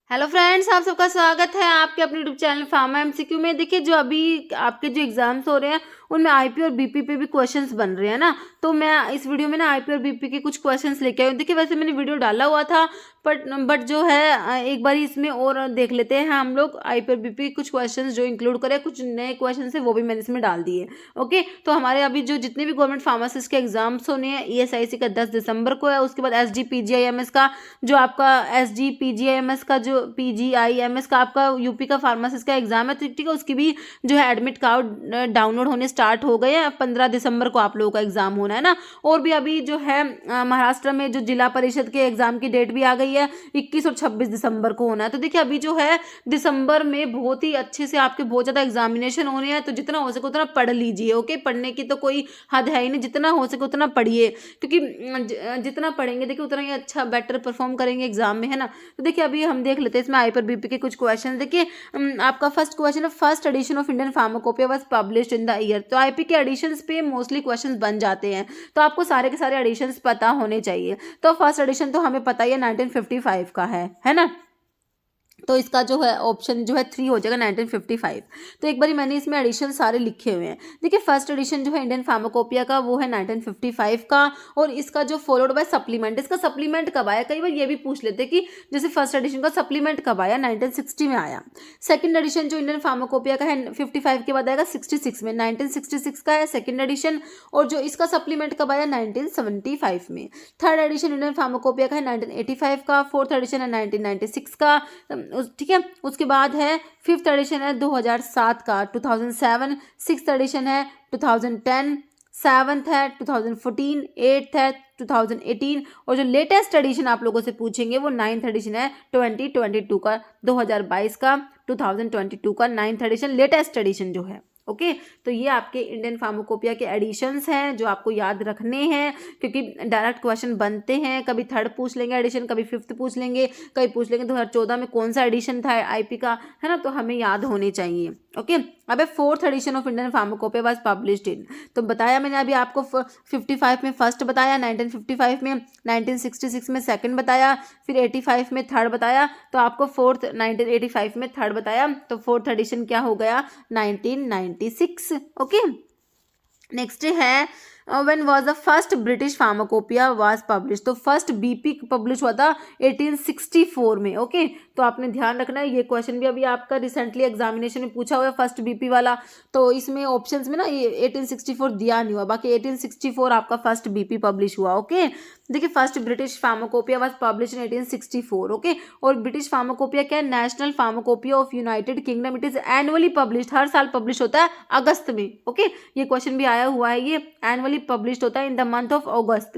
Hello friends, आप सबका स्वागत है आपके अपने यूट्यूब चैनल फार्मा एमसीक्यू में। देखिए, जो अभी आपके जो एग्जाम्स हो रहे हैं उनमें आईपी और बीपी पे भी क्वेश्चंस बन रहे हैं ना, तो मैं इस वीडियो में ना आईपी और बीपी के कुछ क्वेश्चंस लेके आई हूँ। देखिए, वैसे मैंने वीडियो डाला हुआ था बट जो है एक बार इसमें और देख लेते हैं हम लोग आईपी और बीपी कुछ क्वेश्चंस जो इंक्लूड करे, कुछ नए क्वेश्चन है वो भी मैंने इसमें डाल दिए। ओके, तो हमारे अभी जो जितने भी गवर्नमेंट फार्मासिस्ट के एग्जाम्स होने हैं, ईएसआईसी का 10 दिसंबर को है। उसके बाद एसजीपीजीआईएमएस का जो आपका एसजीपीजीआईएमएस का जो पीजीआईएमएस का आपका यूपी का फार्मासिस्ट का एग्जाम है, तो ठीक है, उसकी भी जो है एडमिट कार्ड डाउनलोड होने स्टार्ट हो गए हैं। 15 दिसंबर को आप लोगों का एग्जाम होना है ना। और भी अभी जो है महाराष्ट्र में जो जिला परिषद के एग्जाम की डेट भी आ गई है, 21 और 26 दिसंबर को होना है। तो देखिए, अभी जो है दिसंबर में बहुत ही अच्छे से आपके बहुत ज़्यादा एग्जामिनेशन होने हैं, तो जितना हो सके उतना पढ़ लीजिए। ओके, पढ़ने की तो कोई हद है ही नहीं, जितना हो सके उतना पढ़िए, क्योंकि जितना पढ़ेंगे देखिए उतना ही अच्छा बेटर परफॉर्म करेंगे एग्जाम में, है ना। तो देखिए, अभी हम देख लेते हैं इसमें आई पर बीपी के कुछ क्वेश्चन। देखिए, आपका फर्स्ट क्वेश्चन है, first edition of Indian pharmacopoeia was published in the year. तो आईपी के एडिशंस पे मोस्टली क्वेश्चंस बन जाते हैं, तो आपको सारे के सारे एडिशंस पता होने चाहिए। तो फर्स्ट एडिशन तो हमें पता ही है 1955 का है ना। तो इसका जो है ऑप्शन जो है 3 हो जाएगा, 1955। तो एक बारी मैंने इसमें एडिशन सारे लिखे हुए हैं। देखिए, फर्स्ट एडिशन जो है इंडियन फार्माकोपिया का वो है 1955 का, और इसका जो फॉलोड बाय सप्लीमेंट, इसका सप्लीमेंट कब आया, कई बार ये भी पूछ लेते कि जैसे फर्स्ट एडिशन का सप्लीमेंट कब आया, 1960 में आया। सेकंड एडिशन जो इंडियन फार्माकोपिया का है 55 के बाद आएगा 66 में, 1966 का है सेकंड एडिशन। और जो इसका सप्लीमेंट कब आया, 1975 में। थर्ड एडिशन इंडियन फार्माकोपिया का है 1985 का। फोर्थ एडिशन है 1996 का, ठीक है। उसके बाद है फिफ्थ एडिशन है 2007 का, 2007। सिक्स्थ एडिशन है 2010। सेवन्थ है 2014। एट्थ है 2018। और जो लेटेस्ट एडिशन आप लोगों से पूछेंगे वो नाइन्थ एडिशन है 2022 का, 2022 का, 2022 का नाइन्थ एडिशन, लेटेस्ट एडिशन जो है। ओके, तो ये आपके इंडियन फार्माकोपिया के एडिशंस हैं जो आपको याद रखने हैं, क्योंकि डायरेक्ट क्वेश्चन बनते हैं। कभी थर्ड पूछ लेंगे एडिशन, कभी फिफ्थ पूछ लेंगे, कभी पूछ लेंगे 2014 में कौन सा एडिशन था आईपी का, है ना। तो हमें याद होने चाहिए। ओके, अब fourth edition of Indian pharmacopoeia was published in, तो बताया मैंने अभी आपको 55 में फर्स्ट बताया, 1955 में, 1966 में सेकंड बताया, फिर 85 में थर्ड बताया, तो आपको फोर्थ 1985 में थर्ड बताया, तो फोर्थ एडिशन क्या हो गया, 1996। ओके, नेक्स्ट है when was the first British pharmacopoeia was publish. तो फर्स्ट बीपी पब्लिश हुआ था 1864 में। ओके, तो आपने ध्यान रखना है, ये क्वेश्चन भी अभी आपका रिसेंटली एग्जामिनेशन में पूछा हुआ है, फर्स्ट बीपी वाला। तो इसमें ऑप्शंस में ना ये 1864 दिया नहीं हुआ, बाकी 1864 आपका फर्स्ट बीपी पब्लिश हुआ। ओके, देखिए, first British pharmacopoeia was publish in 1864। Okay, और ब्रिटिश फार्माकोपिया क्या है, national pharmacopoeia of United Kingdom. It is annually publish, हर साल पब्लिश होता है अगस्त में। ओके, ये क्वेश्चन भी आया हुआ है, ये एनुअली पब्लिश्ड होता है in the month of August.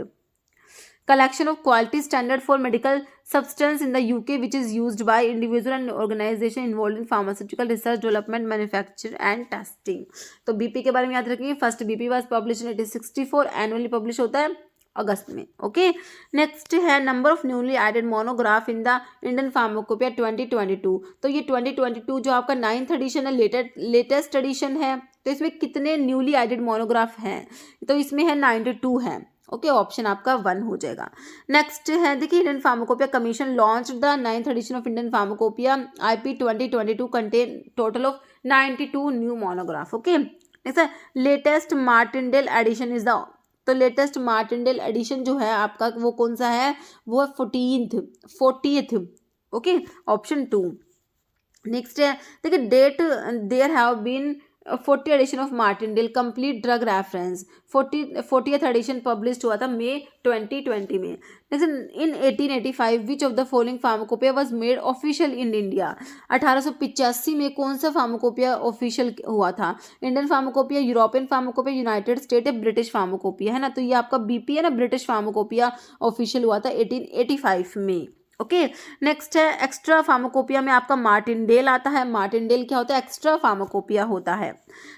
collection of quality standard for medical substance in the UK which is used by individual and organization involved in pharmaceutical research development manufacture and testing। तो BP के बारे में याद रखेंगे, first BP was publish in 1864, annually publish होता है अगस्त में। ओके, नेक्स्ट है number of newly added monograph in the Indian pharmacopoeia 2022। तो ये 2022 जो आपका 9th एडिशन है, लेटेस्ट एडिशन है, तो इसमें कितने न्यूली एडेड मोनोग्राफ हैं, तो इसमें है 92 है। ओके, ऑप्शन आपका 1 हो जाएगा। नेक्स्ट है, देखिए, Indian pharmacopoeia commission launch the 9th edition of Indian pharmacopoeia IP 2022 contain total of 92 new monograph. Okay, next है latest Martindale edition is the, तो लेटेस्ट मार्टिनडेल एडिशन जो है आपका वो कौन सा है, वो है 40th। Okay, option 2। नेक्स्ट है, देखिए, that there have been 40 edition of Martindale complete drug reference, 40th edition publish हुआ था मई 2020 में। In 1885 which of the following pharmacopoeia was made official in India. 1885 में कौन सा फार्माकोपिया ऑफिशियल हुआ था, Indian pharmacopoeia, European pharmacopoeia, United State या ब्रिटिश फार्माकोपिया, है ना। तो ये आपका बीपी है ना, ब्रिटिश फार्माकोपिया ऑफिशियल हुआ था 1885 में। ओके, नेक्स्ट है एक्स्ट्रा फार्माकोपिया में आपका मार्टिनडेल आता है। मार्टिनडेल क्या होता है, एक्स्ट्रा फार्माकोपिया होता है।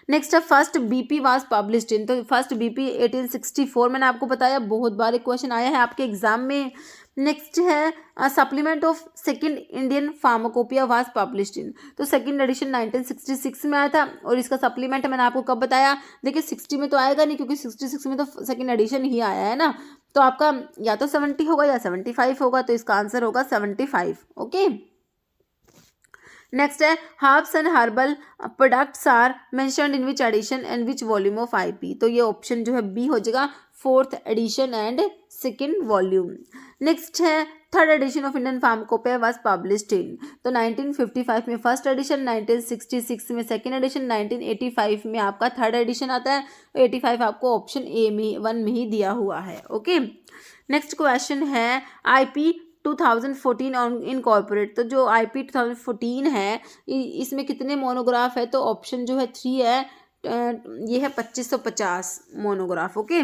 नेक्स्ट है first BP was published in, तो फर्स्ट बीपी 1864, मैंने आपको बताया, बहुत बार एक क्वेश्चन आया है आपके एग्जाम में। नेक्स्ट है supplement of second Indian pharmacopoeia was published in, तो सेकंड एडिशन 1966 में आया था, और इसका सप्लीमेंट मैंने आपको कब बताया, देखिए 60 में तो आएगा नहीं, क्योंकि 66 में तो सेकंड एडिशन ही आया है ना। तो आपका या तो 70 होगा या 75 होगा, तो इसका आंसर होगा 75। ओके, नेक्स्ट है herbs and herbal products are mentioned in which edition and which volume of IP. तो ये ऑप्शन जो है बी हो जाएगा, 4th edition and 2nd volume. Next है third edition of Indian pharmacopoeia was published in. तो 1955 में फर्स्ट एडिशन, 1966 में सेकेंड एडिशन, 1985 में आपका थर्ड एडिशन आता है। 85 आपको ऑप्शन ए में 1 में ही दिया हुआ है। ओके, नेक्स्ट क्वेश्चन है आईपी 2014 ऑन इनकॉर्पोरेट। तो जो आईपी 2014 है इसमें कितने मोनोग्राफ है? तो ऑप्शन जो है 3 है, ये है 2550 मोनोग्राफ। ओके,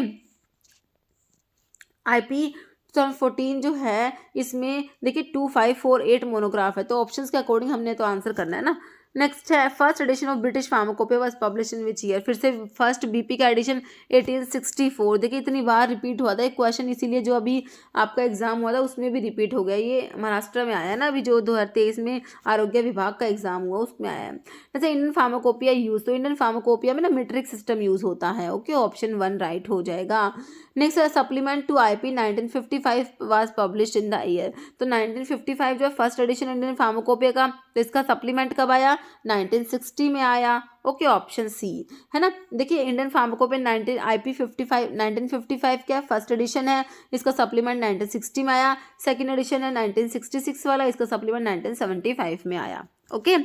आईपी 2014 जो है इसमें देखिए 2548 मोनोग्राफ है। तो ऑप्शंस के अकॉर्डिंग हमने तो आंसर करना है ना। नेक्स्ट है first edition of British pharmacopoeia was publish in which year. फिर से फर्स्ट बीपी का एडिशन 1864। देखिए इतनी बार रिपीट हुआ था एक क्वेश्चन, इसीलिए जो अभी आपका एग्जाम हुआ था उसमें भी रिपीट हो गया। ये महाराष्ट्र में आया है ना, अभी जो 2023 में आरोग्य विभाग का एग्जाम हुआ उसमें आया है। जैसे इंडियन फार्माकोपिया यूज, तो इंडियन फार्माकोपिया में ना मीट्रिक सिस्टम यूज होता है। ओके, ऑप्शन 1 राइट हो जाएगा। नेक्स्ट है supplement to IP 1955 was published in the year. तो 1955 जो है फर्स्ट एडिशन इंडियन फार्माकोपिया का, तो इसका सप्लीमेंट कब आया? 1960 में आया। ओके, ऑप्शन सी है ना। देखिए इंडियन फार्माकोपिया 1955 क्या फर्स्ट एडिशन है, इसका सप्लीमेंट 1960 में आया। सेकेंड एडिशन है 1966 वाला, इसका सप्लीमेंट 1975 में आया। ओके,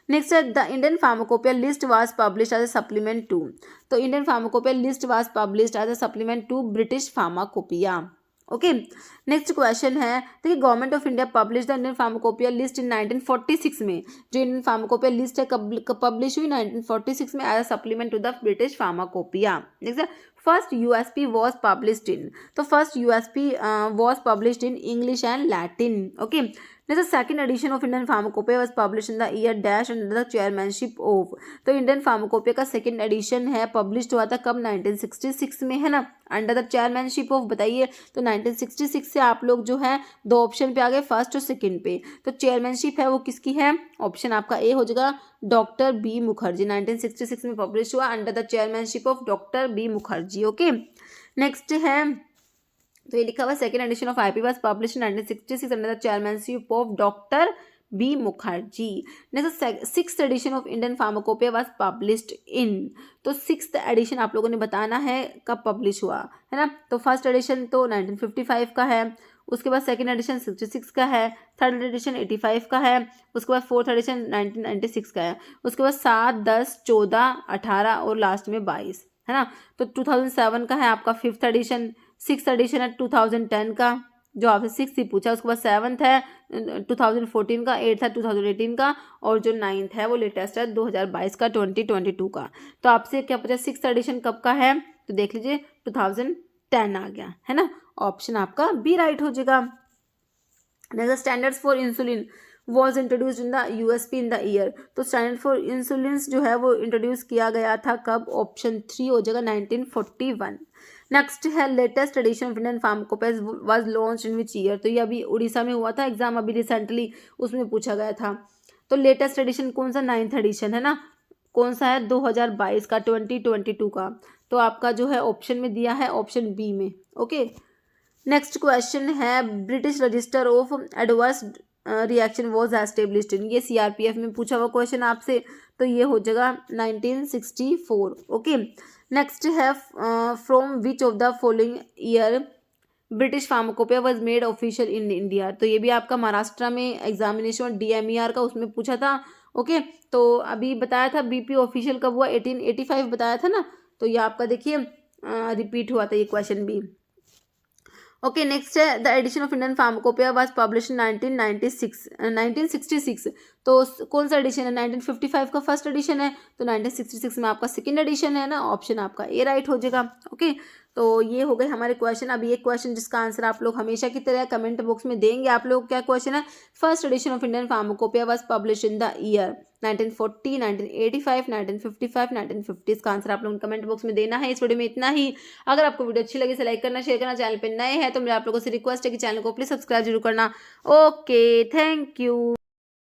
नेक्स्ट है the Indian pharmacopoeia list was published as a supplement to. तो Indian pharmacopoeia list was published as a supplement to British pharmacopoeia. Okay, next question है देखिए government of India publish the Indian pharmacopoeia list in 1946 में। जो Indian pharmacopoeia list है कब publish हुई? 1946 में as a supplement to the British pharmacopoeia. Next है first USP was published in. तो first USP was published in English and Latin. Okay, next second edition of Indian pharmacopoeia was published in the year dash under the chairmanship of. तो Indian pharmacopoeia का second edition है published हुआ था कब? 1966 में, है ना, अंडर द चेयरमैनशिप ऑफ। बताइए, तो 1966 से आप लोग जो है 2 ऑप्शन पे आ गए, फर्स्ट और सेकंड पे। तो चेयरमैनशिप है वो किसकी है? ऑप्शन आपका ए हो जाएगा, डॉक्टर बी मुखर्जी। 1966 में पब्लिश हुआ under the chairmanship of doctor B Mukherjee. Okay, next है तो ये लिखा हुआ second edition of IP was publish in 1966 under the chairmanship of doctor B Mukherjee. Next sixth edition of Indian pharmacopoeia was published in. तो sixth addition आप लोगों ने बताना है कब पब्लिश हुआ, है ना। तो फर्स्ट एडिशन तो 1955 का है, उसके बाद सेकेंड एडिशन 66 का है, थर्ड एडिशन 85 का है, उसके बाद फोर्थ एडिशन 1996 का है, उसके बाद 7, 10, 14, 18 और लास्ट में 22, है ना। तो 2007 का है आपका फिफ्थ एडिशन, सिक्स एडिशन है 2010 का, जो आपसे 6 ही पूछा। उसके बाद 7th है 2014 का, 8th है 2018 का, और जो 9th है वो लेटेस्ट है 2022 का, 2022 का। तो आपसे क्या पूछा? 6th एडिशन कब का है? तो देख लीजिए 2010 आ गया, है ना। ऑप्शन आपका बी राइट हो जाएगा। Next standards for insulin was introduced in the USP in the year. तो स्टैंडर्ड फॉर इंसुलिन जो है वो इंट्रोड्यूस किया गया था कब? ऑप्शन 3 हो जाएगा, 1941। नेक्स्ट है latest edition of Indian pharmacopoeia was launch in which year. तो ये अभी उड़ीसा में हुआ था एग्जाम, अभी रिसेंटली उसमें पूछा गया था। तो लेटेस्ट एडिशन कौन सा? 9th एडिशन, है ना। कौन सा है? 2022 का, 2022 का। तो आपका जो है ऑप्शन में दिया है ऑप्शन बी में। ओके, नेक्स्ट क्वेश्चन है British register of adverse reaction was established in. ये सीआरपीएफ में पूछा हुआ क्वेश्चन आपसे, तो ये हो जाएगा 1964। ओके, नेक्स्ट है from which of the following year British pharmacopoeia was made official in India. तो ये भी आपका महाराष्ट्र में एग्जामिनेशन DMER का उसमें पूछा था। ओके, तो अभी बताया था बीपी ऑफिशियल कब हुआ? 1885 बताया था ना। तो ये आपका देखिए रिपीट हुआ था ये क्वेश्चन भी। ओके, नेक्स्ट है the edition of Indian pharmacopoeia was publish in 1966। तो कौन सा एडिशन है? 1955 का फर्स्ट एडिशन है, तो 1966 में आपका सेकंड एडिशन है ना। ऑप्शन आपका ए राइट हो जाएगा। ओके, तो ये हो गए हमारे क्वेश्चन। अभी एक क्वेश्चन जिसका आंसर आप लोग हमेशा की तरह कमेंट बॉक्स में देंगे। आप लोग क्या क्वेश्चन है? First edition of Indian pharmacopoeia was publish in the year 1940, 1985, 1955, 1950। इसका आंसर आप लोगों ने कमेंट बॉक्स में देना है। इस वीडियो में इतना ही। अगर आपको वीडियो अच्छी लगी तो लाइक करना, शेयर करना। चैनल पर नए हैं तो मेरे आप लोगों से रिक्वेस्ट है कि चैनल को प्लीज सब्सक्राइब जरूर करना। Okay, thank you.